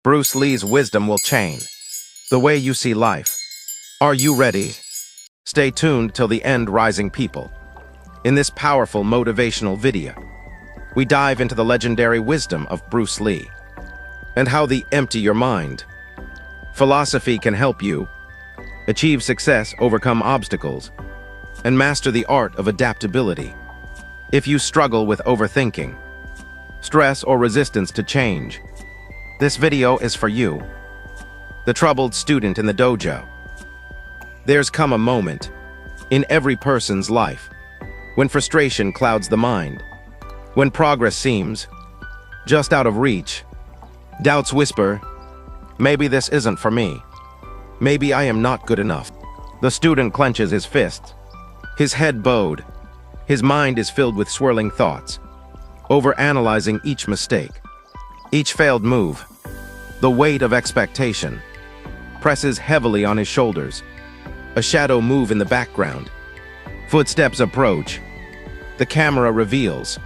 Bruce Lee's wisdom will change the way you see life. Are you ready? Stay tuned till the end, rising people. In this powerful motivational video, we dive into the legendary wisdom of Bruce Lee and how the empty your mind philosophy can help you achieve success, overcome obstacles, and master the art of adaptability. If you struggle with overthinking, stress, or resistance to change, this video is for you. The troubled student in the dojo. There's come a moment in every person's life when frustration clouds the mind, when progress seems just out of reach. Doubts whisper, maybe this isn't for me. Maybe I am not good enough. The student clenches his fists, his head bowed. His mind is filled with swirling thoughts, overanalyzing each mistake, each failed move. The weight of expectation presses heavily on his shoulders. A shadow move in the background. Footsteps approach. The camera reveals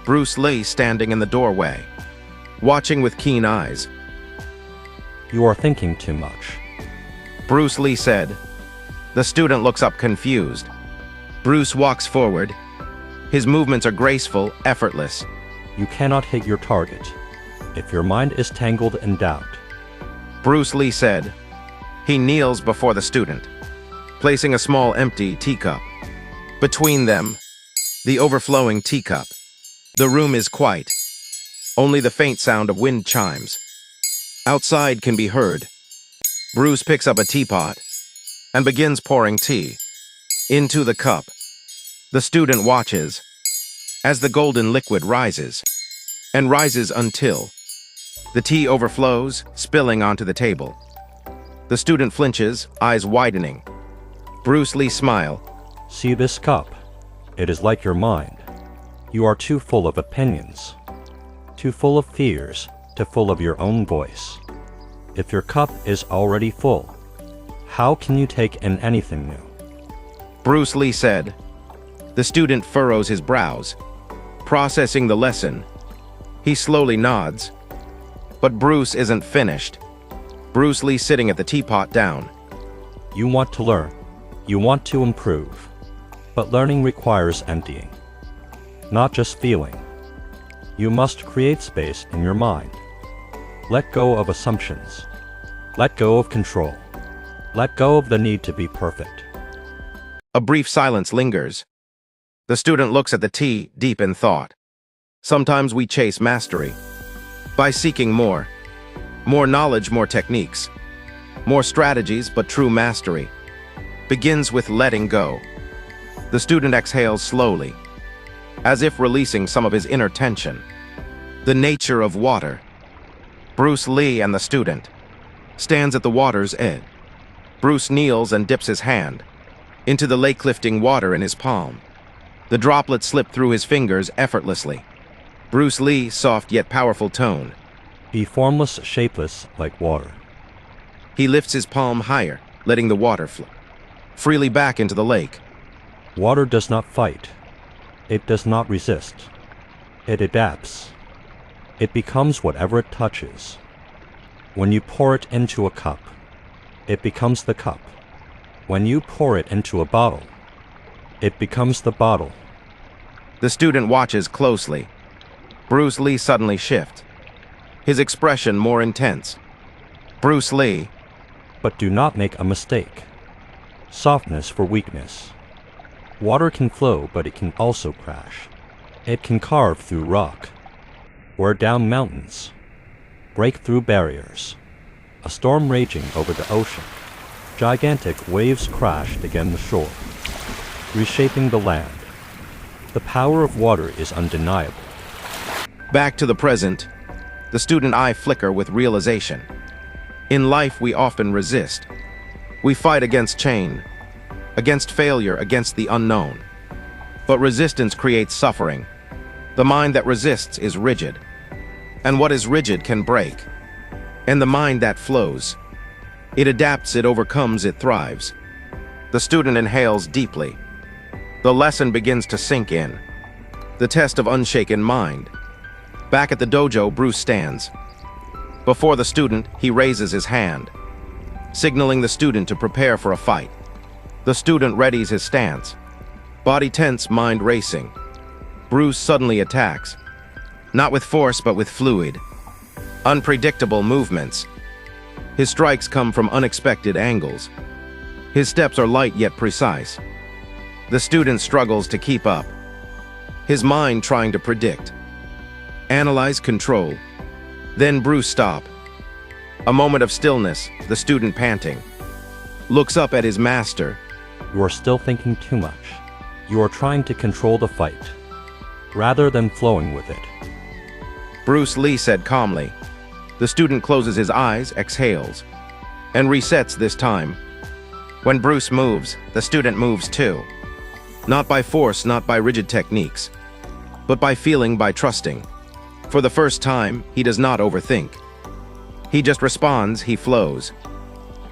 Bruce Lee standing in the doorway, watching with keen eyes. "You are thinking too much," Bruce Lee said. The student looks up confused. Bruce walks forward. His movements are graceful, effortless. "You cannot hit your target if your mind is tangled in doubt," Bruce Lee said. He kneels before the student, placing a small empty teacup. Between them, the overflowing teacup. The room is quiet. Only the faint sound of wind chimes outside can be heard. Bruce picks up a teapot and begins pouring tea into the cup. The student watches as the golden liquid rises and rises until the tea overflows, spilling onto the table. The student flinches, eyes widening. Bruce Lee smile. "See this cup? It is like your mind. You are too full of opinions, too full of fears, too full of your own voice. If your cup is already full, how can you take in anything new?" Bruce Lee said. The student furrows his brows, processing the lesson. He slowly nods. But Bruce isn't finished. Bruce Lee sitting at the teapot down. "You want to learn. You want to improve. But learning requires emptying, not just feeling. You must create space in your mind. Let go of assumptions. Let go of control. Let go of the need to be perfect." A brief silence lingers. The student looks at the tea, deep in thought. Sometimes we chase mastery by seeking more knowledge, more techniques, more strategies, but true mastery begins with letting go. The student exhales slowly, as if releasing some of his inner tension. The nature of water. Bruce Lee and the student stands at the water's edge. Bruce kneels and dips his hand into the lake-lifting water in his palm. The droplets slip through his fingers effortlessly. Bruce Lee, soft yet powerful tone. "Be formless, shapeless, like water." He lifts his palm higher, letting the water flow freely back into the lake. Water does not fight. It does not resist. It adapts. It becomes whatever it touches. When you pour it into a cup, it becomes the cup. When you pour it into a bottle, it becomes the bottle. The student watches closely. Bruce Lee suddenly shifts, his expression more intense. Bruce Lee. But do not make a mistake. Softness for weakness. Water can flow, but it can also crash. It can carve through rock, wear down mountains, break through barriers. A storm raging over the ocean. Gigantic waves crashed against the shore, reshaping the land. The power of water is undeniable. Back to the present, the student eye flicker with realization. In life, we often resist. We fight against change, against failure, against the unknown. But resistance creates suffering. The mind that resists is rigid. And what is rigid can break. And the mind that flows, it adapts, it overcomes, it thrives. The student inhales deeply. The lesson begins to sink in. The test of unshaken mind. Back at the dojo, Bruce stands. Before the student, he raises his hand, signaling the student to prepare for a fight. The student readies his stance. Body tense, mind racing. Bruce suddenly attacks, not with force but with fluid, unpredictable movements. His strikes come from unexpected angles. His steps are light yet precise. The student struggles to keep up, his mind trying to predict, analyze, control. Then Bruce stop. A moment of stillness, the student panting, looks up at his master. You are still thinking too much. You are trying to control the fight, rather than flowing with it. Bruce Lee said calmly. The student closes his eyes, exhales, and resets this time. When Bruce moves, the student moves too. Not by force, not by rigid techniques, but by feeling, by trusting. For the first time, he does not overthink. He just responds, he flows.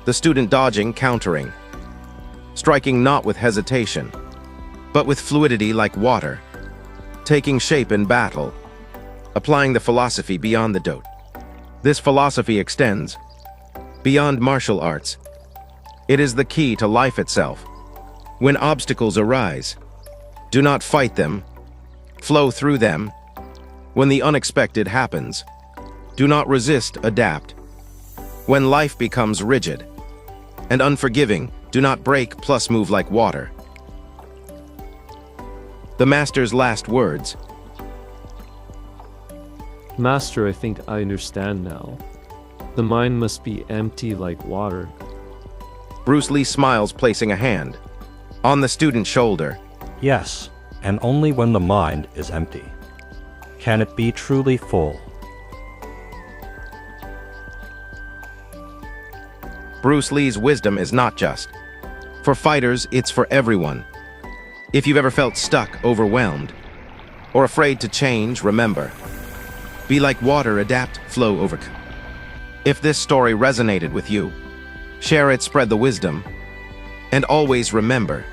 The student dodging, countering, striking not with hesitation, but with fluidity like water, taking shape in battle, applying the philosophy beyond the dote. This philosophy extends beyond martial arts. It is the key to life itself. When obstacles arise, do not fight them, flow through them. When the unexpected happens, do not resist, adapt. When life becomes rigid and unforgiving, do not break, plus move like water. The master's last words. Master, I think I understand now. The mind must be empty like water. Bruce Lee smiles, placing a hand on the student's shoulder. Yes, and only when the mind is empty can it be truly full. Bruce Lee's wisdom is not just for fighters, it's for everyone. If you've ever felt stuck, overwhelmed, or afraid to change, remember, be like water, adapt, flow, overcome. If this story resonated with you, share it, spread the wisdom, and always remember,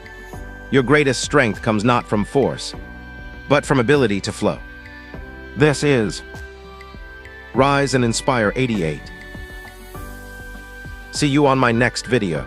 your greatest strength comes not from force, but from ability to flow. This is Rise and Inspire 88. See you on my next video.